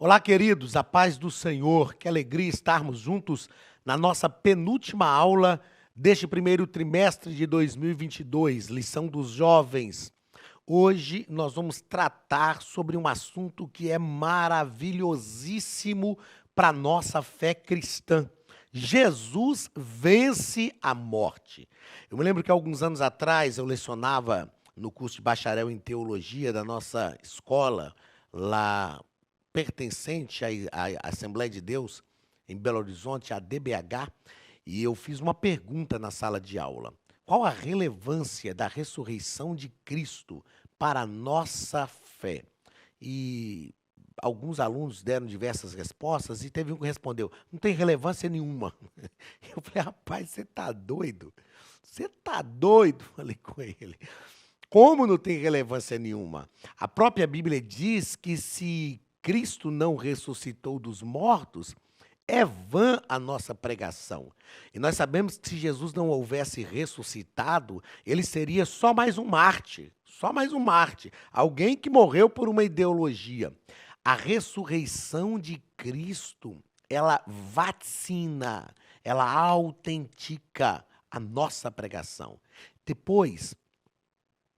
Olá, queridos, a paz do Senhor, que alegria estarmos juntos na nossa penúltima aula deste primeiro trimestre de 2022, lição dos jovens. Hoje nós vamos tratar sobre um assunto que é maravilhosíssimo para a nossa fé cristã. Jesus vence a morte. Eu me lembro que alguns anos atrás eu lecionava no curso de bacharel em teologia da nossa escola, lá pertencente à Assembleia de Deus, em Belo Horizonte, a DBH, e eu fiz uma pergunta na sala de aula. Qual a relevância da ressurreição de Cristo para a nossa fé? E alguns alunos deram diversas respostas e teve um que respondeu, não tem relevância nenhuma. Eu falei, rapaz, você tá doido? Você tá doido? Falei com ele. Como não tem relevância nenhuma? A própria Bíblia diz que se Cristo não ressuscitou dos mortos, é vã a nossa pregação. E nós sabemos que se Jesus não houvesse ressuscitado, ele seria só mais um Marte, só mais um Marte, alguém que morreu por uma ideologia. A ressurreição de Cristo, ela vacina, ela autentica a nossa pregação. Depois,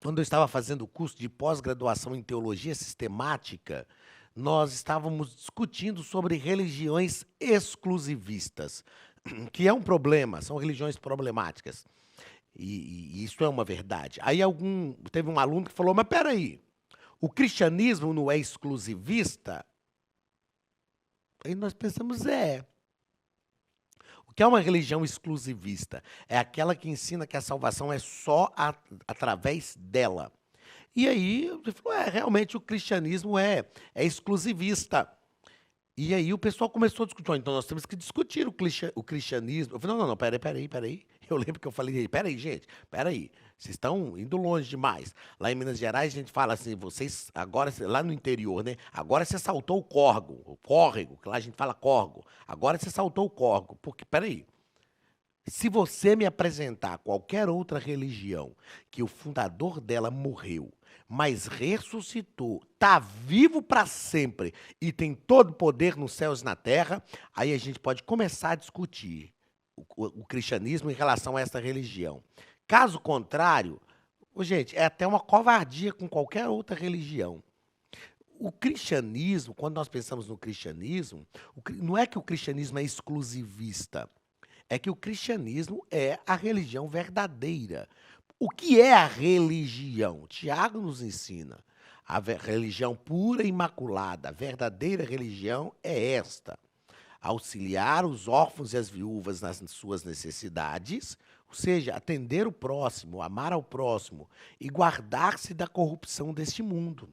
quando eu estava fazendo o curso de pós-graduação em teologia sistemática, nós estávamos discutindo sobre religiões exclusivistas, que é um problema, são religiões problemáticas. E isso é uma verdade. Aí teve um aluno que falou, mas peraí, o cristianismo não é exclusivista? Aí nós pensamos, O que é uma religião exclusivista? É aquela que ensina que a salvação é só através dela. E aí, ele falou, realmente o cristianismo é exclusivista. E aí o pessoal começou a discutir, então nós temos que discutir o cristianismo. Eu falei, não, peraí. Eu lembro que eu falei, peraí, gente, peraí, vocês estão indo longe demais. Lá em Minas Gerais a gente fala assim, vocês, agora, lá no interior, né, agora você saltou o córrego, que lá a gente fala córrego, agora você saltou o córrego, porque, peraí, se você me apresentar qualquer outra religião que o fundador dela morreu, mas ressuscitou, está vivo para sempre e tem todo o poder nos céus e na terra, aí a gente pode começar a discutir o cristianismo em relação a essa religião. Caso contrário, gente, é até uma covardia com qualquer outra religião. O cristianismo, quando nós pensamos no cristianismo, não é que o cristianismo é exclusivista, é que o cristianismo é a religião verdadeira. O que é a religião? Tiago nos ensina. A religião pura e imaculada, a verdadeira religião é esta: auxiliar os órfãos e as viúvas nas suas necessidades, ou seja, atender o próximo, amar ao próximo e guardar-se da corrupção deste mundo.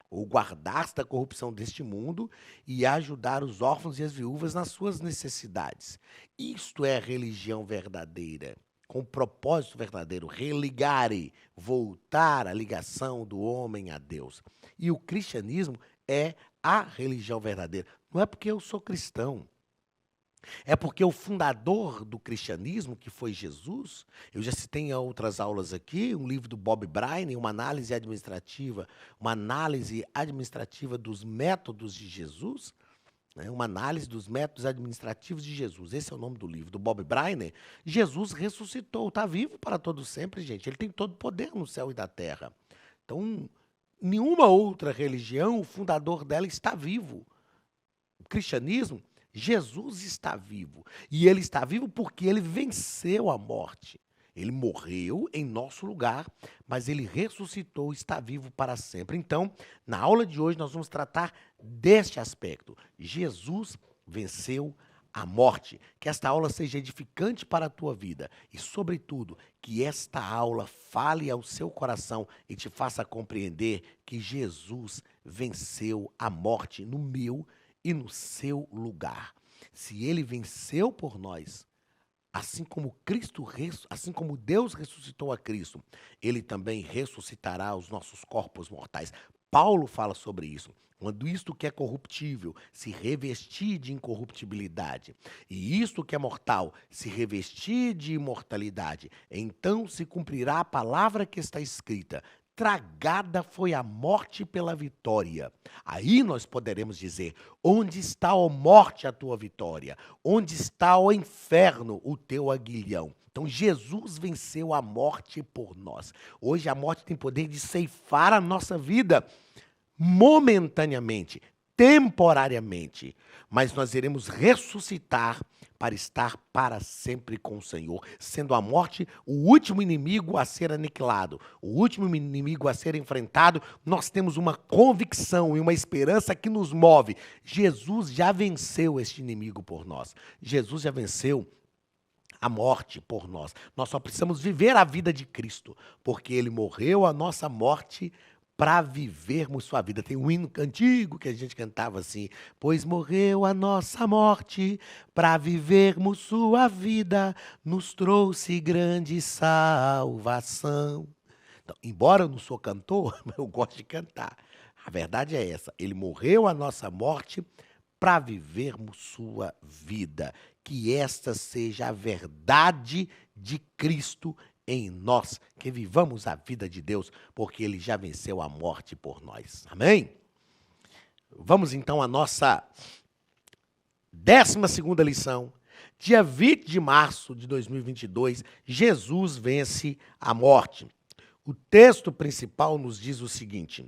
Ou guardar-se da corrupção deste mundo e ajudar os órfãos e as viúvas nas suas necessidades. Isto é a religião verdadeira, com propósito verdadeiro, religare, voltar a ligação do homem a Deus. E o cristianismo é a religião verdadeira. Não é porque eu sou cristão. É porque o fundador do cristianismo, que foi Jesus, eu já citei em outras aulas aqui, um livro do Bob Bryan, uma análise administrativa dos métodos de Jesus, né, uma análise dos métodos administrativos de Jesus. Esse é o nome do livro, do Bob Bryan. Jesus ressuscitou, está vivo para todo sempre, gente. Ele tem todo o poder no céu e da terra. Então, nenhuma outra religião, o fundador dela está vivo. O cristianismo, Jesus está vivo. E ele está vivo porque ele venceu a morte. Ele morreu em nosso lugar, mas ele ressuscitou e está vivo para sempre. Então, na aula de hoje, nós vamos tratar deste aspecto. Jesus venceu a morte. Que esta aula seja edificante para a tua vida e, sobretudo, que esta aula fale ao seu coração e te faça compreender que Jesus venceu a morte no meu e no seu lugar. Se ele venceu por nós, assim como Deus ressuscitou a Cristo, ele também ressuscitará os nossos corpos mortais. Paulo fala sobre isso. Quando isto que é corruptível se revestir de incorruptibilidade, e isto que é mortal se revestir de imortalidade, então se cumprirá a palavra que está escrita: tragada foi a morte pela vitória. Aí nós poderemos dizer: onde está, ó morte, a tua vitória? Onde está, ó inferno, o teu aguilhão? Então Jesus venceu a morte por nós. Hoje a morte tem poder de ceifar a nossa vida momentaneamente, temporariamente, mas nós iremos ressuscitar para estar para sempre com o Senhor, sendo a morte o último inimigo a ser aniquilado, o último inimigo a ser enfrentado. Nós temos uma convicção e uma esperança que nos move. Jesus já venceu este inimigo por nós. Jesus já venceu a morte por nós. Nós só precisamos viver a vida de Cristo, porque Ele morreu a nossa morte para vivermos sua vida. Tem um hino antigo que a gente cantava assim: pois morreu a nossa morte, para vivermos sua vida, nos trouxe grande salvação. Então, embora eu não sou cantor, eu gosto de cantar. A verdade é essa: Ele morreu a nossa morte para vivermos sua vida. Que esta seja a verdade de Cristo em nós, que vivamos a vida de Deus, porque Ele já venceu a morte por nós. Amém? Vamos então à nossa 12ª lição. Dia 20 de março de 2022, Jesus vence a morte. O texto principal nos diz o seguinte: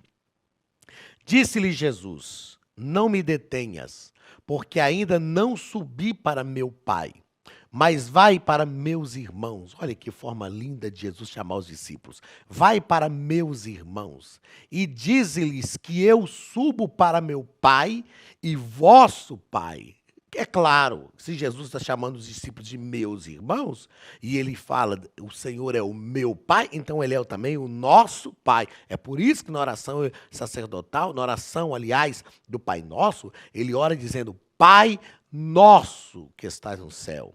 disse-lhe Jesus: não me detenhas, porque ainda não subi para meu Pai, mas vai para meus irmãos. Olha que forma linda de Jesus chamar os discípulos. Vai para meus irmãos e dize-lhes que eu subo para meu Pai e vosso Pai. É claro, se Jesus está chamando os discípulos de meus irmãos, e ele fala, o Senhor é o meu Pai, então ele é também o nosso Pai. É por isso que na oração sacerdotal, na oração, aliás, do Pai Nosso, ele ora dizendo: Pai nosso que estás no céu.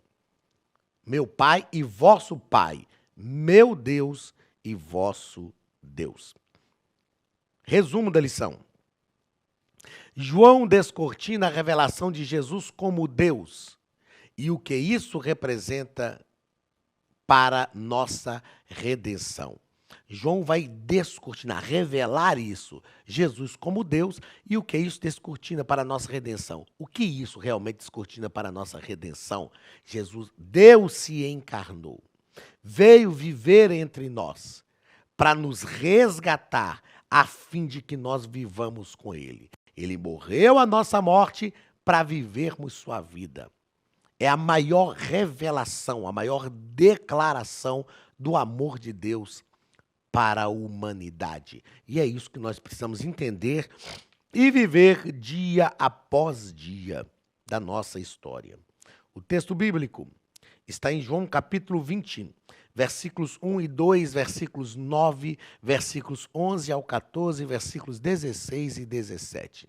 Meu Pai e vosso Pai, meu Deus e vosso Deus. Resumo da lição. João descortina a revelação de Jesus como Deus e o que isso representa para nossa redenção. João vai descortinar, revelar isso, Jesus como Deus, e o que isso descortina para a nossa redenção. O que isso realmente descortina para a nossa redenção? Jesus, Deus se encarnou, veio viver entre nós, para nos resgatar, a fim de que nós vivamos com Ele. Ele morreu a nossa morte para vivermos sua vida. É a maior revelação, a maior declaração do amor de Deus para a humanidade. E é isso que nós precisamos entender e viver dia após dia da nossa história. O texto bíblico está em João capítulo 20, versículos 1 e 2, versículos 9, versículos 11 ao 14, versículos 16 e 17.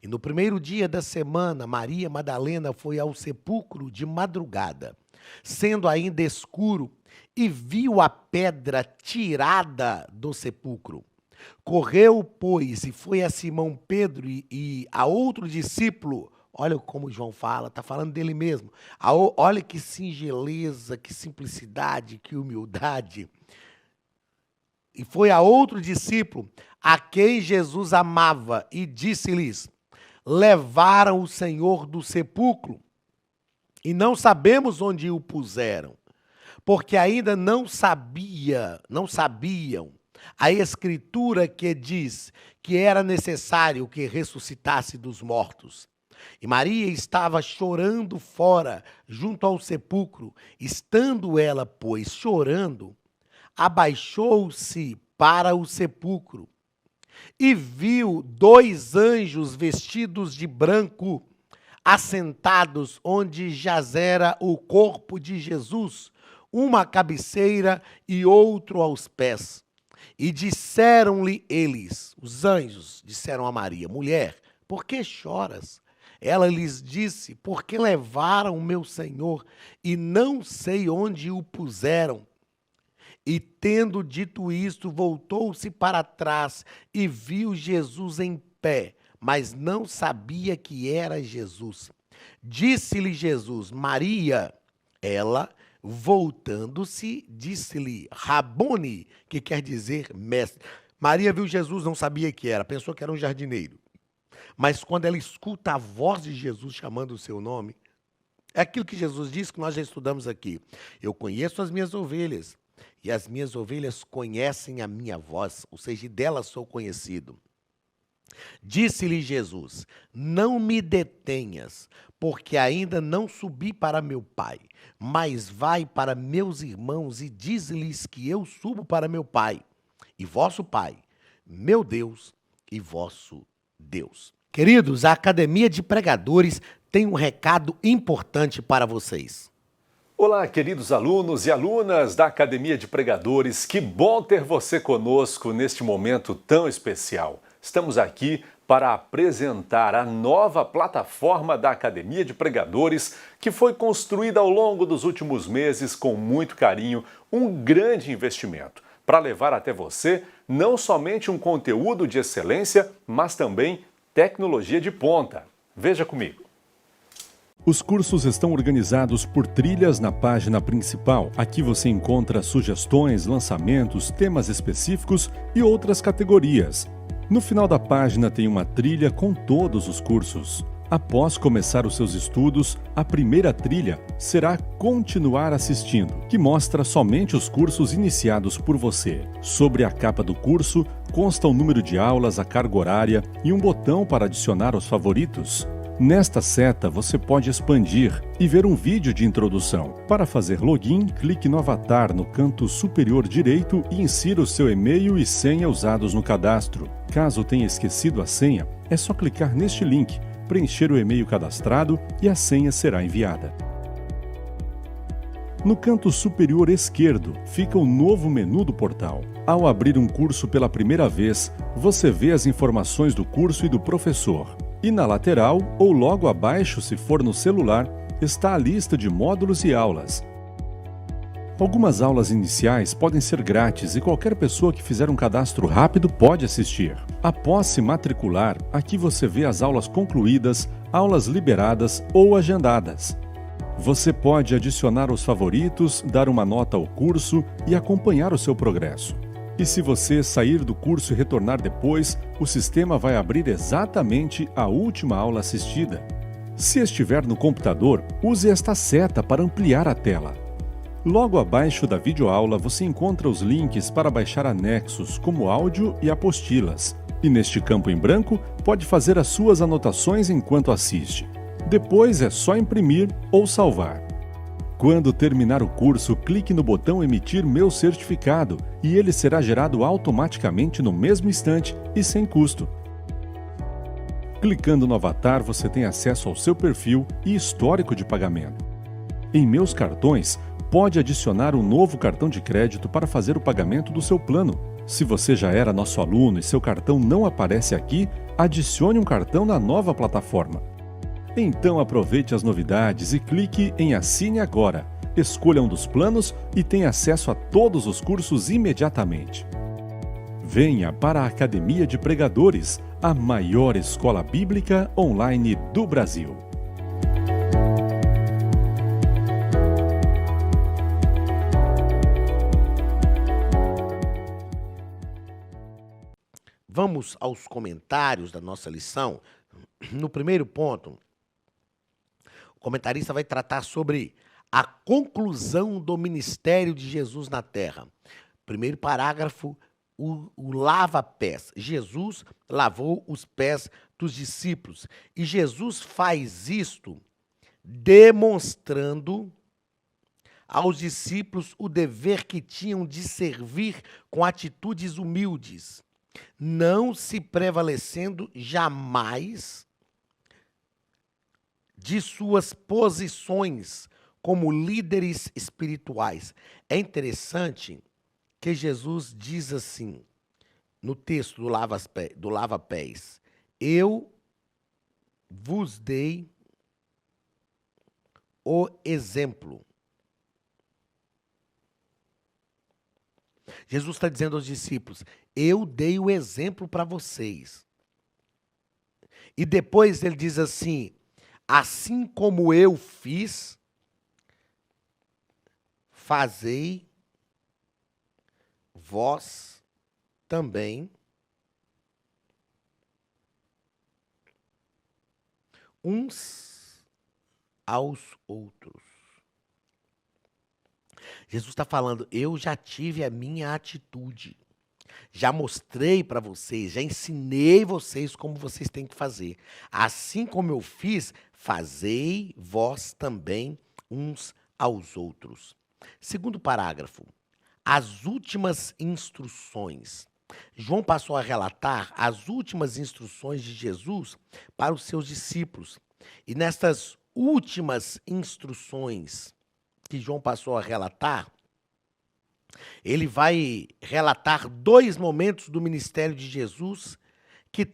E no primeiro dia da semana, Maria Madalena foi ao sepulcro de madrugada, sendo ainda escuro, e viu a pedra tirada do sepulcro. Correu, pois, e foi a Simão Pedro e a outro discípulo. Olha como João fala, está falando dele mesmo. Olha que singeleza, que simplicidade, que humildade. E foi a outro discípulo, a quem Jesus amava, e disse-lhes: levaram o Senhor do sepulcro, e não sabemos onde o puseram, porque ainda não sabiam a Escritura que diz que era necessário que ressuscitasse dos mortos. E Maria estava chorando fora, junto ao sepulcro. Estando ela, pois, chorando, abaixou-se para o sepulcro e viu 2 anjos vestidos de branco, assentados onde jazera o corpo de Jesus, uma à cabeceira e outro aos pés. E disseram-lhe eles, os anjos, disseram a Maria: mulher, por que choras? Ela lhes disse: porque levaram o meu Senhor e não sei onde o puseram. E tendo dito isto, voltou-se para trás e viu Jesus em pé, mas não sabia que era Jesus. Disse-lhe Jesus: Maria. Ela, voltando-se, disse-lhe: Rabone, que quer dizer mestre. Maria viu Jesus, não sabia que era, pensou que era um jardineiro. Mas quando ela escuta a voz de Jesus chamando o seu nome, é aquilo que Jesus disse que nós já estudamos aqui. Eu conheço as minhas ovelhas, e as minhas ovelhas conhecem a minha voz, ou seja, delas sou conhecido. Disse-lhe Jesus: não me detenhas, porque ainda não subi para meu Pai, mas vai para meus irmãos e diz-lhes que eu subo para meu Pai e vosso Pai, meu Deus e vosso Deus. Queridos, a Academia de Pregadores tem um recado importante para vocês. Olá, queridos alunos e alunas da Academia de Pregadores, que bom ter você conosco neste momento tão especial. Estamos aqui para apresentar a nova plataforma da Academia de Pregadores, que foi construída ao longo dos últimos meses com muito carinho, um grande investimento, para levar até você não somente um conteúdo de excelência, mas também tecnologia de ponta. Veja comigo. Os cursos estão organizados por trilhas na página principal. Aqui você encontra sugestões, lançamentos, temas específicos e outras categorias. No final da página tem uma trilha com todos os cursos. Após começar os seus estudos, a primeira trilha será Continuar assistindo, que mostra somente os cursos iniciados por você. Sobre a capa do curso, consta o número de aulas, a carga horária e um botão para adicionar aos favoritos. Nesta seta, você pode expandir e ver um vídeo de introdução. Para fazer login, clique no avatar no canto superior direito e insira o seu e-mail e senha usados no cadastro. Caso tenha esquecido a senha, é só clicar neste link, preencher o e-mail cadastrado e a senha será enviada. No canto superior esquerdo fica o novo menu do portal. Ao abrir um curso pela primeira vez, você vê as informações do curso e do professor. E na lateral, ou logo abaixo se for no celular, está a lista de módulos e aulas. Algumas aulas iniciais podem ser grátis e qualquer pessoa que fizer um cadastro rápido pode assistir. Após se matricular, aqui você vê as aulas concluídas, aulas liberadas ou agendadas. Você pode adicionar os favoritos, dar uma nota ao curso e acompanhar o seu progresso. E se você sair do curso e retornar depois, o sistema vai abrir exatamente a última aula assistida. Se estiver no computador, use esta seta para ampliar a tela. Logo abaixo da videoaula você encontra os links para baixar anexos, como áudio e apostilas. E neste campo em branco, pode fazer as suas anotações enquanto assiste. Depois é só imprimir ou salvar. Quando terminar o curso, clique no botão Emitir meu certificado e ele será gerado automaticamente no mesmo instante e sem custo. Clicando no avatar, você tem acesso ao seu perfil e histórico de pagamento. Em Meus Cartões, pode adicionar um novo cartão de crédito para fazer o pagamento do seu plano. Se você já era nosso aluno e seu cartão não aparece aqui, adicione um cartão na nova plataforma. Então aproveite as novidades e clique em Assine Agora. Escolha um dos planos e tenha acesso a todos os cursos imediatamente. Venha para a Academia de Pregadores, a maior escola bíblica online do Brasil. Vamos aos comentários da nossa lição. No primeiro ponto, o comentarista vai tratar sobre a conclusão do ministério de Jesus na terra. Primeiro parágrafo, o lava-pés. Jesus lavou os pés dos discípulos. E Jesus faz isto demonstrando aos discípulos o dever que tinham de servir com atitudes humildes, não se prevalecendo jamais de suas posições como líderes espirituais. É interessante que Jesus diz assim, no texto do lava-pés, eu vos dei o exemplo. Jesus está dizendo aos discípulos, eu dei o exemplo para vocês. E depois ele diz assim, assim como eu fiz, fazei vós também uns aos outros. Jesus está falando, eu já tive a minha atitude. Já mostrei para vocês, já ensinei vocês como vocês têm que fazer. Assim como eu fiz, fazei vós também uns aos outros. Segundo parágrafo, as últimas instruções. João passou a relatar as últimas instruções de Jesus para os seus discípulos. E nestas últimas instruções que João passou a relatar, ele vai relatar dois momentos do ministério de Jesus que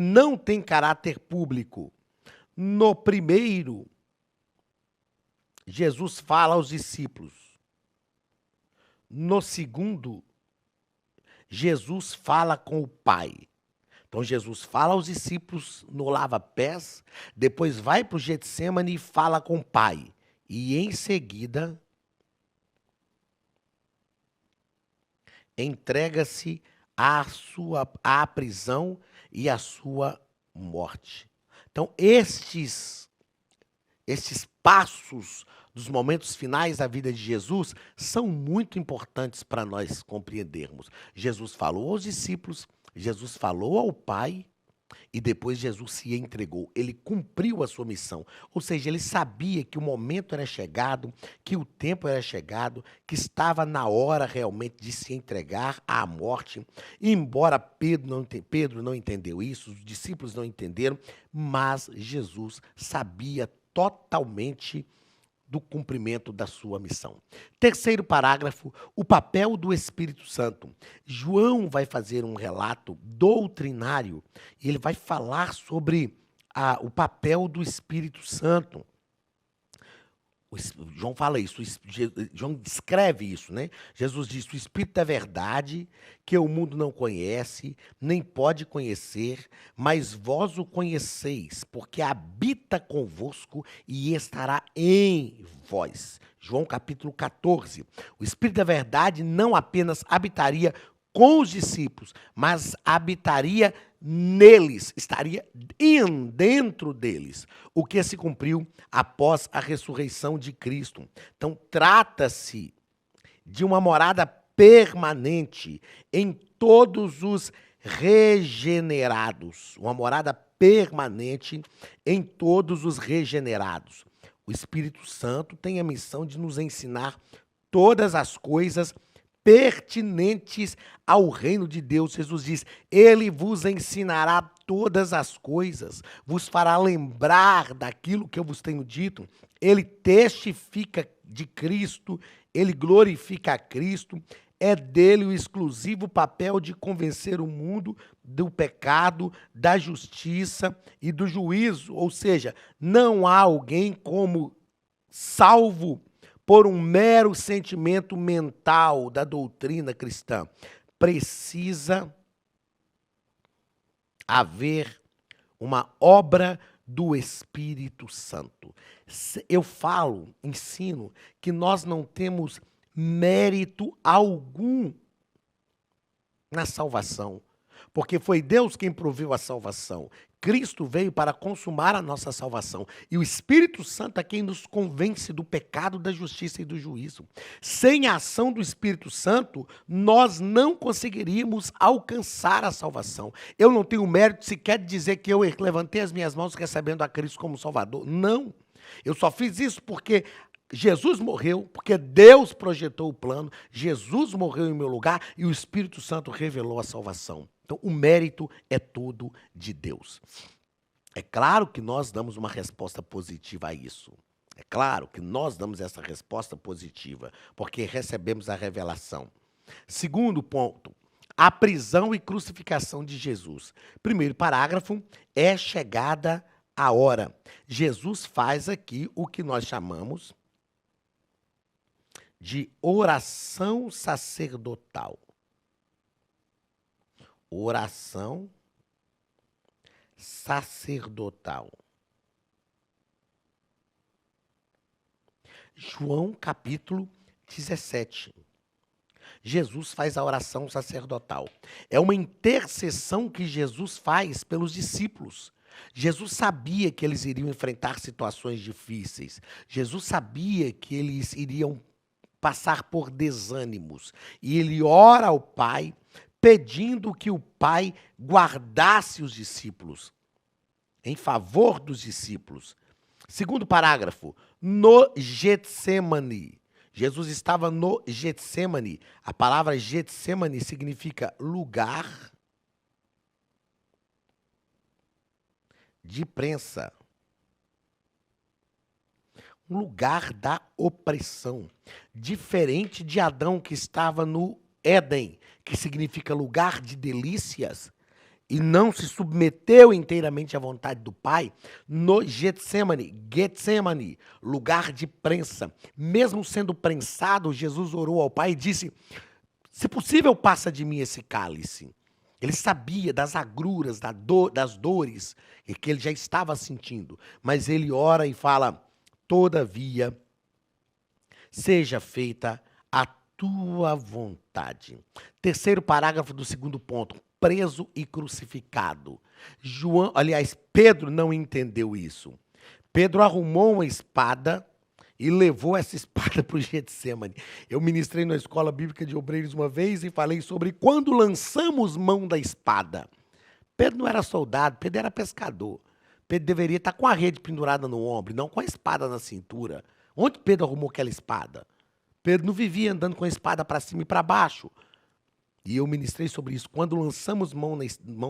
não tem caráter público. No primeiro, Jesus fala aos discípulos. No segundo, Jesus fala com o Pai. Então Jesus fala aos discípulos no lava-pés, depois vai para o Getsemane e fala com o Pai. E em seguida entrega-se à prisão e à sua morte. Então, estes passos dos momentos finais da vida de Jesus são muito importantes para nós compreendermos. Jesus falou aos discípulos, Jesus falou ao Pai e depois Jesus se entregou. Ele cumpriu a sua missão. Ou seja, ele sabia que o momento era chegado, que o tempo era chegado, que estava na hora realmente de se entregar à morte. E embora Pedro não entendeu isso, os discípulos não entenderam, mas Jesus sabia totalmente do cumprimento da sua missão. Terceiro parágrafo, o papel do Espírito Santo. João vai fazer um relato doutrinário e ele vai falar sobre o papel do Espírito Santo. João fala isso, João descreve isso, né? Jesus diz, o Espírito da verdade, que o mundo não conhece, nem pode conhecer, mas vós o conheceis, porque habita convosco e estará em vós. João capítulo 14. O Espírito da verdade não apenas habitaria com os discípulos, mas habitaria neles, estaria dentro deles, o que se cumpriu após a ressurreição de Cristo. Então, trata-se de uma morada permanente em todos os regenerados, uma morada permanente em todos os regenerados. O Espírito Santo tem a missão de nos ensinar todas as coisas pertinentes ao reino de Deus. Jesus diz, ele vos ensinará todas as coisas, vos fará lembrar daquilo que eu vos tenho dito. Ele testifica de Cristo, ele glorifica a Cristo, é dele o exclusivo papel de convencer o mundo do pecado, da justiça e do juízo. Ou seja, não há alguém como salvo por um mero sentimento mental da doutrina cristã. Precisa haver uma obra do Espírito Santo. Eu ensino que nós não temos mérito algum na salvação, porque foi Deus quem proveu a salvação. Cristo veio para consumar a nossa salvação. E o Espírito Santo é quem nos convence do pecado, da justiça e do juízo. Sem a ação do Espírito Santo, nós não conseguiríamos alcançar a salvação. Eu não tenho mérito sequer de dizer que eu levantei as minhas mãos recebendo a Cristo como Salvador. Não. Eu só fiz isso porque Jesus morreu, porque Deus projetou o plano, Jesus morreu em meu lugar e o Espírito Santo revelou a salvação. Então, o mérito é todo de Deus. É claro que nós damos uma resposta positiva a isso. É claro que nós damos essa resposta positiva, porque recebemos a revelação. Segundo ponto, a prisão e crucificação de Jesus. Primeiro parágrafo, é chegada a hora. Jesus faz aqui o que nós chamamos de oração sacerdotal. Oração sacerdotal. João capítulo 17. Jesus faz a oração sacerdotal. É uma intercessão que Jesus faz pelos discípulos. Jesus sabia que eles iriam enfrentar situações difíceis. Jesus sabia que eles iriam passar por desânimos. E ele ora ao Pai, pedindo que o Pai guardasse os discípulos, em favor dos discípulos. Segundo parágrafo, no Getsemane. Jesus estava no Getsemane. A palavra Getsemane significa lugar de prensa. Um lugar da opressão. Diferente de Adão, que estava no Éden, que significa lugar de delícias, e não se submeteu inteiramente à vontade do Pai, no Getsemane, lugar de prensa. Mesmo sendo prensado, Jesus orou ao Pai e disse: se possível, passa de mim esse cálice. Ele sabia das agruras, das dores que ele já estava sentindo, mas ele ora e fala: todavia, seja feita a tua vontade. Terceiro parágrafo do segundo ponto, preso e crucificado. Pedro não entendeu isso. Pedro arrumou uma espada e levou essa espada para o Getsemane. Eu ministrei na Escola Bíblica de Obreiros uma vez e falei sobre quando lançamos mão da espada. Pedro não era soldado, Pedro era pescador. Pedro deveria estar com a rede pendurada no ombro, não com a espada na cintura. Onde Pedro arrumou aquela espada? Pedro não vivia andando com a espada para cima e para baixo. E eu ministrei sobre isso. Quando lançamos mão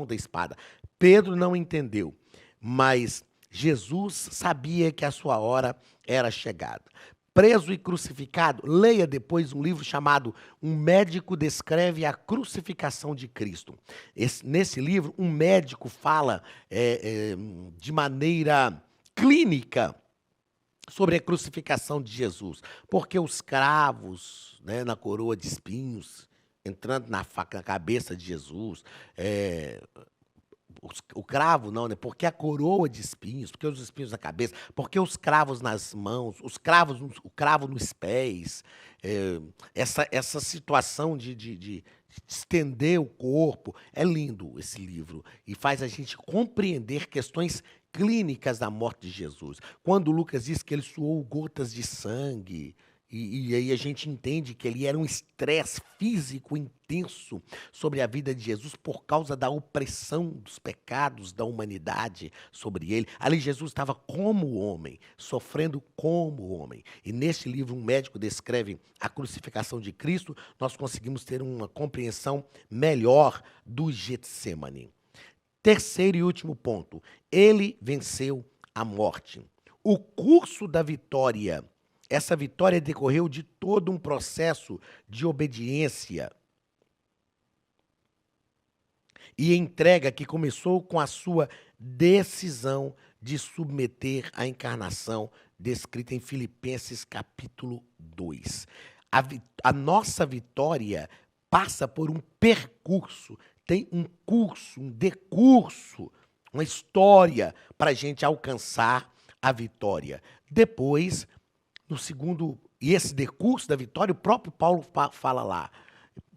da espada, Pedro não entendeu, mas Jesus sabia que a sua hora era chegada. Preso e crucificado, leia depois um livro chamado Um Médico Descreve a Crucificação de Cristo. Nesse livro, um médico fala de maneira clínica sobre a crucificação de Jesus. Porque os cravos, né, na coroa de espinhos, entrando na faca na cabeça de Jesus, o cravo não, né? Porque a coroa de espinhos, porque os espinhos na cabeça, porque os cravos nas mãos, o cravo nos pés, essa situação de estender o corpo. É lindo esse livro e faz a gente compreender questões clínicas da morte de Jesus. Quando Lucas diz que ele suou gotas de sangue, e aí a gente entende que ele era um estresse físico intenso sobre a vida de Jesus por causa da opressão dos pecados da humanidade sobre ele. Ali Jesus estava como homem, sofrendo como homem. E neste livro, um médico descreve a crucificação de Cristo, nós conseguimos ter uma compreensão melhor do Getsemane. Terceiro e último ponto, ele venceu a morte. O curso da vitória, essa vitória decorreu de todo um processo de obediência e entrega que começou com a sua decisão de submeter a encarnação descrita em Filipenses capítulo 2. A nossa vitória passa por um percurso, tem um curso, um decurso, uma história para a gente alcançar a vitória. Depois, no segundo, e esse decurso da vitória, o próprio Paulo fala lá,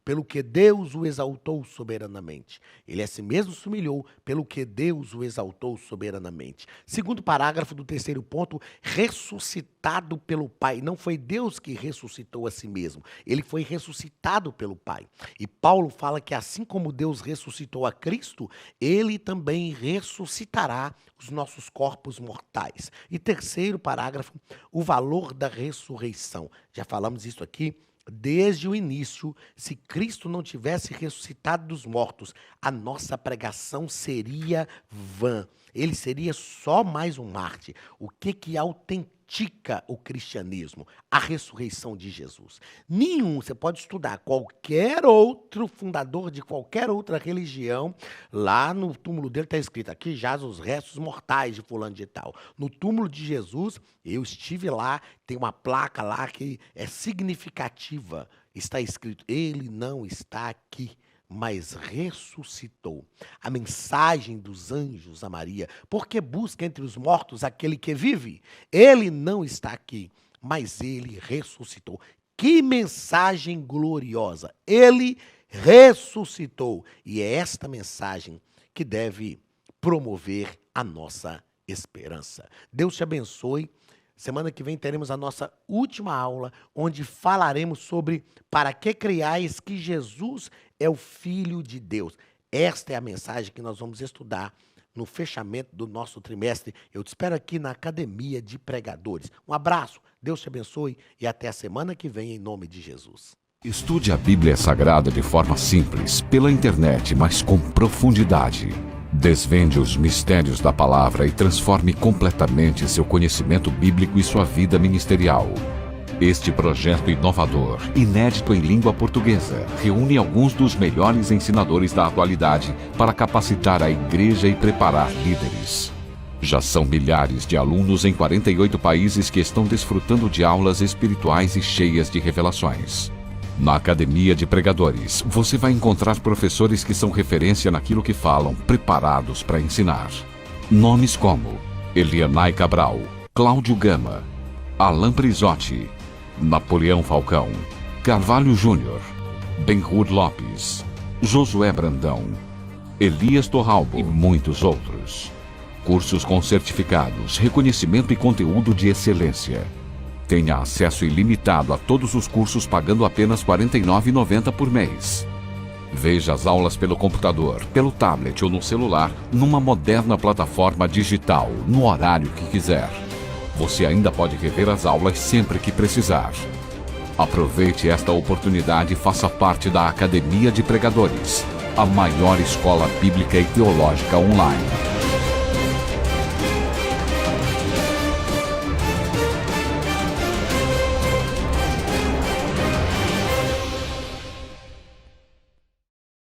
pelo que Deus o exaltou soberanamente. Ele a si mesmo se humilhou, pelo que Deus o exaltou soberanamente. Segundo parágrafo do terceiro ponto, ressuscitado pelo Pai. Não foi Deus que ressuscitou a si mesmo, ele foi ressuscitado pelo Pai. E Paulo fala que assim como Deus ressuscitou a Cristo, ele também ressuscitará os nossos corpos mortais. E terceiro parágrafo, o valor da ressurreição. Já falamos isso aqui desde o início. Se Cristo não tivesse ressuscitado dos mortos, a nossa pregação seria vã. Ele seria só mais um mártir. O que autentica o cristianismo? A ressurreição de Jesus. Nenhum, você pode estudar qualquer outro fundador de qualquer outra religião, lá no túmulo dele está escrito, aqui jaz os restos mortais de fulano de tal. No túmulo de Jesus, eu estive lá, tem uma placa lá que é significativa, está escrito, ele não está aqui, mas ressuscitou. A mensagem dos anjos a Maria, porque busca entre os mortos aquele que vive. Ele não está aqui, mas ele ressuscitou. Que mensagem gloriosa! Ele ressuscitou. E é esta mensagem que deve promover a nossa esperança. Deus te abençoe. Semana que vem teremos a nossa última aula, onde falaremos sobre para que criais que Jesus é o Filho de Deus. Esta é a mensagem que nós vamos estudar no fechamento do nosso trimestre. Eu te espero aqui na Academia de Pregadores. Um abraço, Deus te abençoe e até a semana que vem, em nome de Jesus. Estude a Bíblia Sagrada de forma simples, pela internet, mas com profundidade. Desvende os mistérios da palavra e transforme completamente seu conhecimento bíblico e sua vida ministerial. Este projeto inovador, inédito em língua portuguesa, reúne alguns dos melhores ensinadores da atualidade para capacitar a igreja e preparar líderes. Já são milhares de alunos em 48 países que estão desfrutando de aulas espirituais e cheias de revelações. Na Academia de Pregadores, você vai encontrar professores que são referência naquilo que falam, preparados para ensinar. Nomes como Elianai Cabral, Cláudio Gama, Alain Prisotti, Napoleão Falcão, Carvalho Júnior, Benhur Lopes, Josué Brandão, Elias Torralbo e muitos outros. Cursos com certificados, reconhecimento e conteúdo de excelência. Tenha acesso ilimitado a todos os cursos pagando apenas R$ 49,90 por mês. Veja as aulas pelo computador, pelo tablet ou no celular, numa moderna plataforma digital, no horário que quiser. Você ainda pode rever as aulas sempre que precisar. Aproveite esta oportunidade e faça parte da Academia de Pregadores, a maior escola bíblica e teológica online.